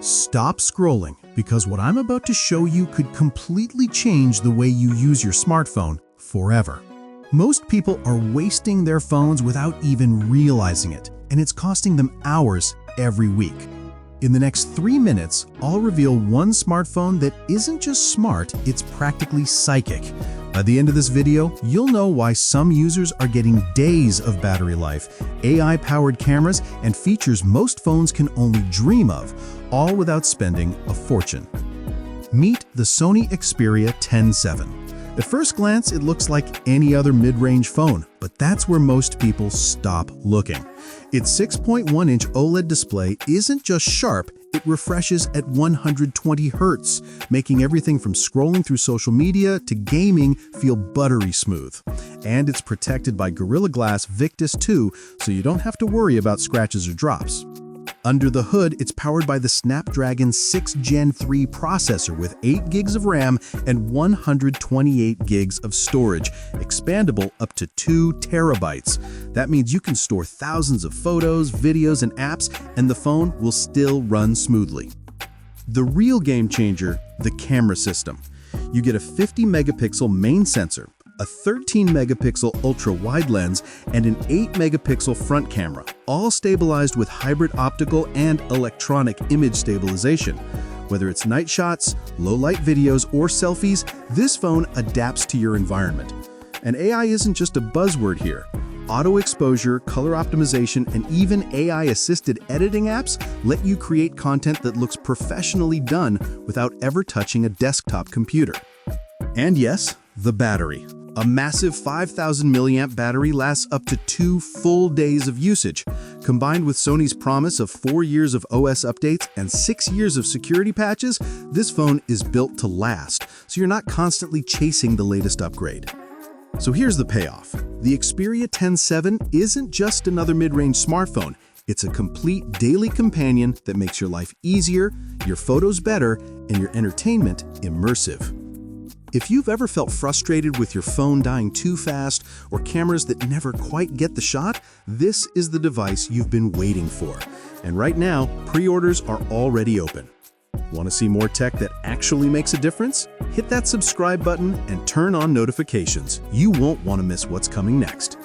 Stop scrolling, because what I'm about to show you could completely change the way you use your smartphone forever. Most people are wasting their phones without even realizing it, and it's costing them hours every week. In the next 3 minutes, I'll reveal one smartphone that isn't just smart, it's practically psychic. By the end of this video, you'll know why some users are getting days of battery life, AI-powered cameras, and features most phones can only dream of, all without spending a fortune. Meet the Sony Xperia X7. At first glance, it looks like any other mid-range phone, but that's where most people stop looking. Its 6.1-inch OLED display isn't just sharp, it refreshes at 120 Hz, making everything from scrolling through social media to gaming feel buttery smooth. And it's protected by Gorilla Glass Victus 2, so you don't have to worry about scratches or drops. Under the hood, it's powered by the Snapdragon 6 Gen 3 processor with 8 gigs of RAM and 128 gigs of storage, expandable up to 2 terabytes. That means you can store thousands of photos, videos, and apps, and the phone will still run smoothly. The real game changer, the camera system. You get a 50-megapixel main sensor, a 13-megapixel ultra-wide lens, and an 8-megapixel front camera, all stabilized with hybrid optical and electronic image stabilization. Whether it's night shots, low-light videos, or selfies, this phone adapts to your environment. And AI isn't just a buzzword here. Auto exposure, color optimization, and even AI-assisted editing apps let you create content that looks professionally done without ever touching a desktop computer. And yes, the battery. A massive 5,000 milliamp battery lasts up to 2 full days of usage. Combined with Sony's promise of 4 years of OS updates and 6 years of security patches, this phone is built to last, so you're not constantly chasing the latest upgrade. So here's the payoff. The Xperia X7 isn't just another mid-range smartphone. It's a complete daily companion that makes your life easier, your photos better, and your entertainment immersive. If you've ever felt frustrated with your phone dying too fast or cameras that never quite get the shot, this is the device you've been waiting for. And right now, pre-orders are already open. Want to see more tech that actually makes a difference? Hit that subscribe button and turn on notifications. You won't want to miss what's coming next.